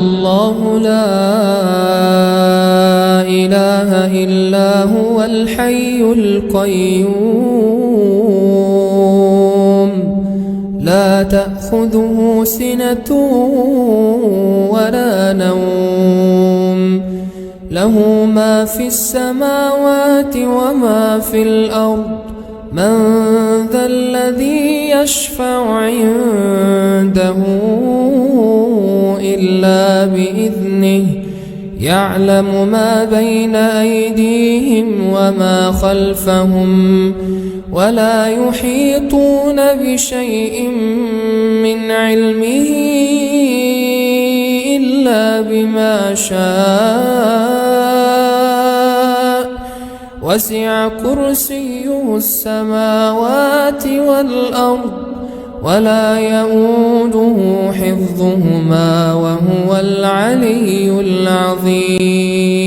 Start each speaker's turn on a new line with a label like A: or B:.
A: الله لا إله إلا هو الحي القيوم لا تأخذه سنة ولا نوم له ما في السماوات وما في الأرض من ذا الذي يشفع عنده إلا بإذنه يعلم ما بين أيديهم وما خلفهم ولا يحيطون بشيء من علمه إلا بما شاء وسع كرسيه السماوات والأرض ولا يئوده حفظهما وهو العلي العظيم.